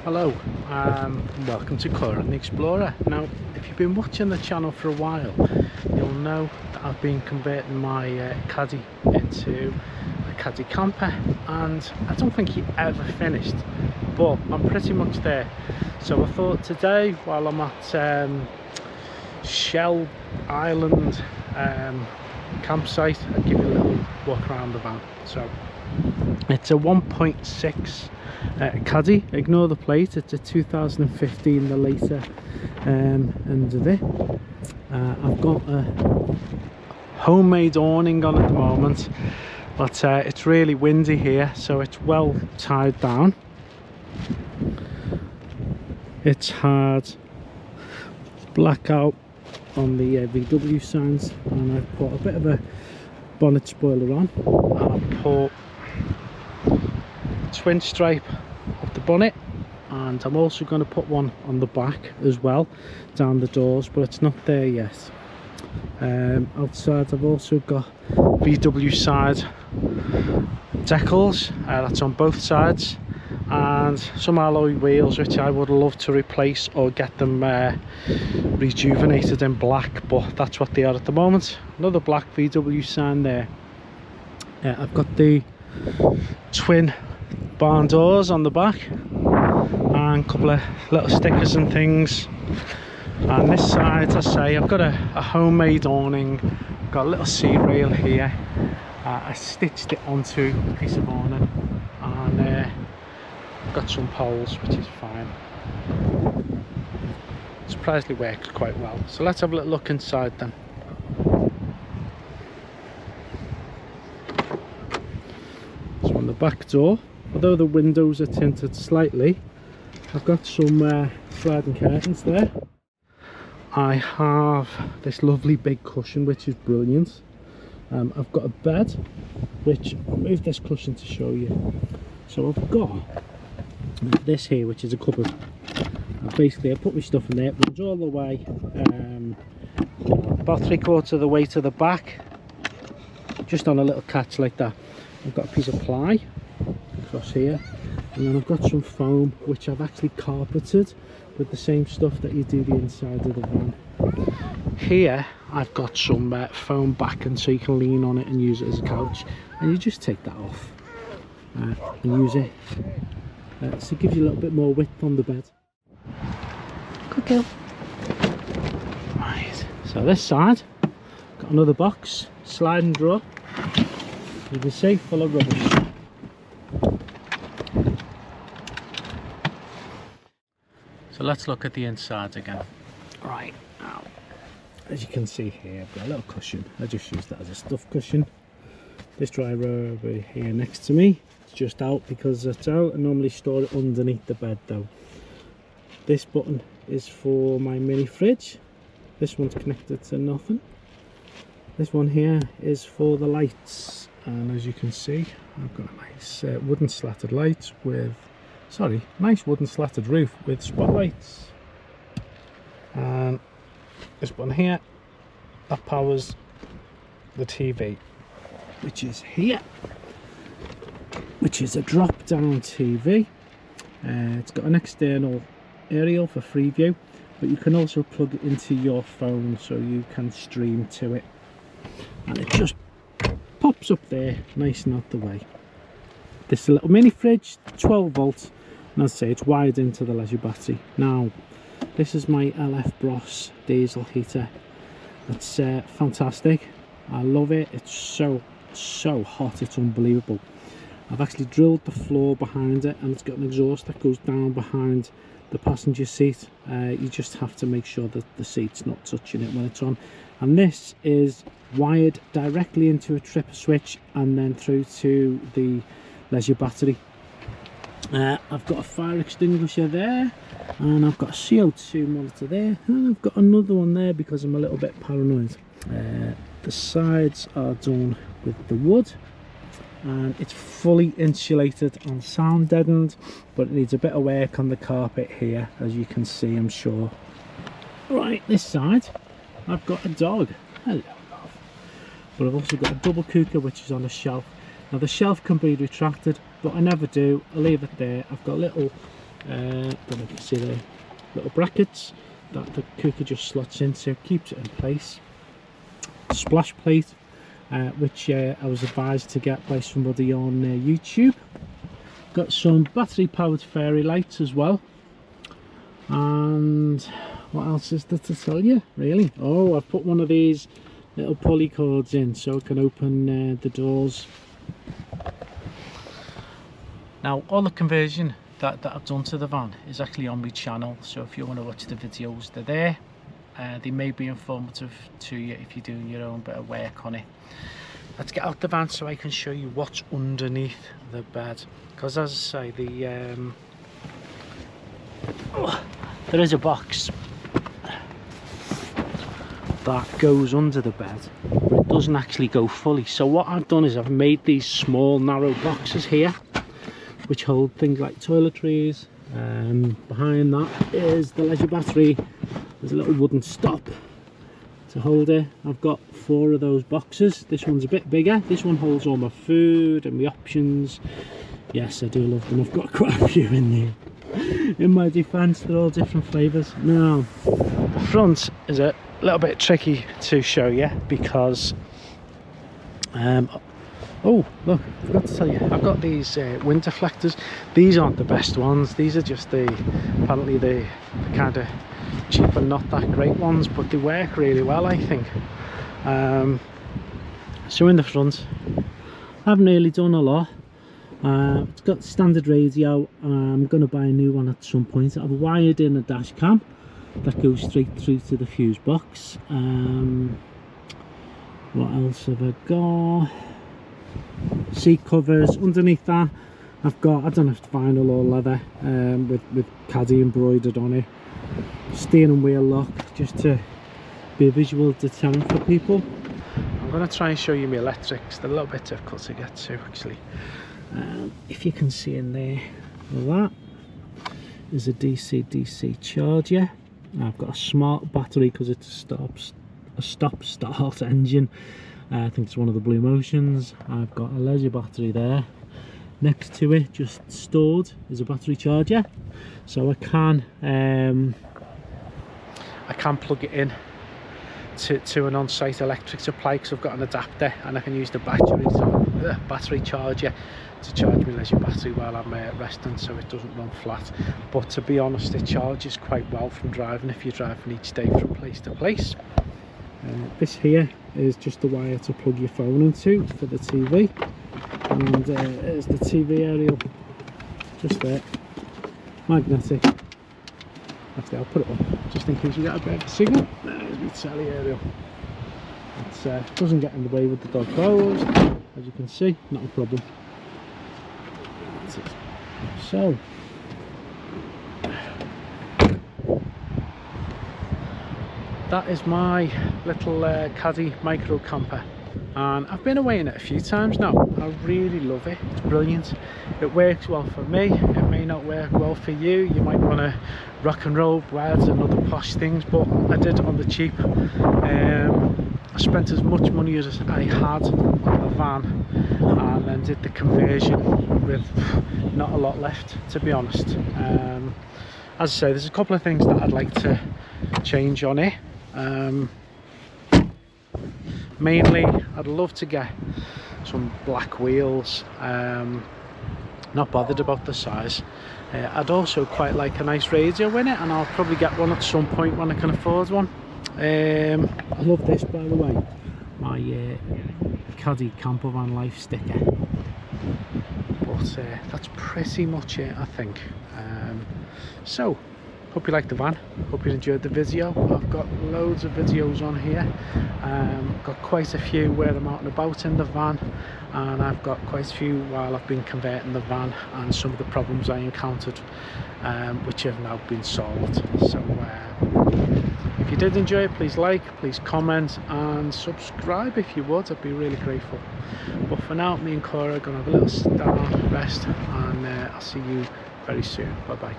Hello, welcome to Cora and the Explorer. Now, if you've been watching the channel for a while, you'll know that I've been converting my Caddy into a Caddy camper, and I don't think he ever finished, but I'm pretty much there. So I thought today, while I'm at Shell Island campsite, I'd give you a little walk around the van. So it's a 1.6 Caddy, ignore the plate, it's a 2015, the later end of it. I've got a homemade awning on at the moment, but it's really windy here, so it's well tied down. It's had blackout on the VW signs, and I've put a bit of a bonnet spoiler on, and I've put twin stripe up the bonnet, and I'm also going to put one on the back as well down the doors, but it's not there yet. Outside I've also got VW side decals, that's on both sides, and some alloy wheels which I would love to replace or get them rejuvenated in black, but that's what they are at the moment. Another black VW sign there. I've got the twin barn doors on the back and a couple of little stickers and things. And this side, as I say, I've got a homemade awning, got a little seat rail here. I stitched it onto a piece of awning, and got some poles, which is fine. Surprisingly worked quite well. So let's have a little look inside then. So on the back door, although the windows are tinted slightly, I've got some sliding curtains there. I have this lovely big cushion, which is brilliant. I've got a bed, which I'll move this cushion to show you. So I've got this here, which is a cupboard. Basically I put my stuff in there, it runs all the way, about 3/4 of the way to the back, just on a little catch like that. I've got a piece of ply across here, and then I've got some foam which I've actually carpeted with the same stuff that you do the inside of the van. Here I've got some foam backing, so you can lean on it and use it as a couch, and you just take that off and use it, so it gives you a little bit more width on the bed. Good girl. Right, so this side got another box, sliding drawer, you can see, full of rubbish. So let's look at the inside again. Right, now, as you can see here, I've got a little cushion. I just use that as a stuffed cushion. This dryer over here next to me, it's just out because it's out. I normally store it underneath the bed though. This button is for my mini fridge. This one's connected to nothing. This one here is for the lights, and as you can see, I've got a nice wooden slatted light with, nice wooden slatted roof with spotlights. And this one here, that powers the TV, which is here, which is a drop down TV. It's got an external aerial for free view, but you can also plug it into your phone so you can stream to it, and it just pops up there nice and out the way. This is a little mini fridge, 12 volt, and as I say, it's wired into the leisure battery. Now this is my LF Bros diesel heater. It's fantastic, I love it. It's so hot, it's unbelievable. I've actually drilled the floor behind it, and it's got an exhaust that goes down behind the passenger seat. You just have to make sure that the seat's not touching it when it's on, and this is wired directly into a tripper switch and then through to the leisure battery. I've got a fire extinguisher there, and I've got a CO2 monitor there, and I've got another one there because I'm a little bit paranoid. The sides are done with the wood, and it's fully insulated and sound deadened, but it needs a bit of work on the carpet here, as you can see, I'm sure. Right, this side I've got a dog. Hello, love. But I've also got a double cooker which is on a shelf. Now the shelf can be retracted, but I never do. I leave it there. I've got a little don't know if you can see the little brackets that the cooker just slots into, keeps it in place. Splash plate, which I was advised to get by somebody on YouTube. Got some battery powered fairy lights as well. And what else is there to tell you, really? Oh, I've put one of these little pulley cords in so it can open the doors. Now, all the conversion that I've done to the van is actually on my channel, so if you want to watch the videos, they're there. They may be informative to you if you're doing your own bit of work on it. Let's get out the van so I can show you what's underneath the bed, because as I say, there is a box that goes under the bed, but it doesn't actually go fully. So what I've done is I've made these small narrow boxes here which hold things like toiletries. Behind that is the leisure battery. There's a little wooden stop to hold it. I've got 4 of those boxes. This one's a bit bigger. This one holds all my food and my options. Yes, I do love them. I've got quite a few in there. In my defence, they're all different flavours. Now, the front is a little bit tricky to show you because oh look, I forgot to tell you, I've got these wind deflectors. These aren't the best ones. These are just apparently the kind of cheap and not that great ones, but they work really well, I think. So in the front, I haven't really done a lot. It's got standard radio. I'm going to buy a new one at some point. I've wired in a dash cam that goes straight through to the fuse box. What else have I got? Seat covers. Underneath that I've got, I don't know if it's vinyl or leather, with Caddy embroidered on it. Steering and wheel lock, just to be a visual deterrent for people. I'm going to try and show you my electrics. They're a little bit difficult to get to actually. If you can see in there, that is a DC-DC charger. I've got a smart battery because it's a stop-start engine. I think it's one of the Blue Motions. I've got a leisure battery there. Next to it, just stored, is a battery charger. So I can plug it in to an on-site electric supply because I've got an adapter, and I can use the battery charger to charge my leisure battery while I'm resting, so it doesn't run flat. But to be honest, it charges quite well from driving if you're driving each day from place to place. This here is just the wire to plug your phone into for the TV, and there's the TV aerial just there, magnetic. Actually, I'll put it up just in case you get a bit of a signal. There's my telly aerial. It doesn't get in the way with the dog closed, as you can see, not a problem. That's it. So that is my little Caddy micro camper, and I've been away in it a few times now. I really love it. It's brilliant. It works well for me. It may not work well for you. You might want to rock and roll beds and other posh things, but I did it on the cheap. I spent as much money as I had on the van, and then did the conversion with not a lot left, to be honest. As I say, there's a couple of things that I'd like to change on it. Mainly, I'd love to get some black wheels. Not bothered about the size. I'd also quite like a nice radio in it, and I'll probably get one at some point when I can afford one. I love this, by the way, my Caddy camper van life sticker. But that's pretty much it, I think. So hope you liked the van, hope you enjoyed the video. I've got loads of videos on here. Got quite a few where I'm out and about in the van, and I've got quite a few while I've been converting the van and some of the problems I encountered, which have now been solved. So if you did enjoy it, please like, please comment and subscribe if you would. I'd be really grateful. But for now, me and Cora are going to have a little sit down, rest, and I'll see you very soon. Bye bye.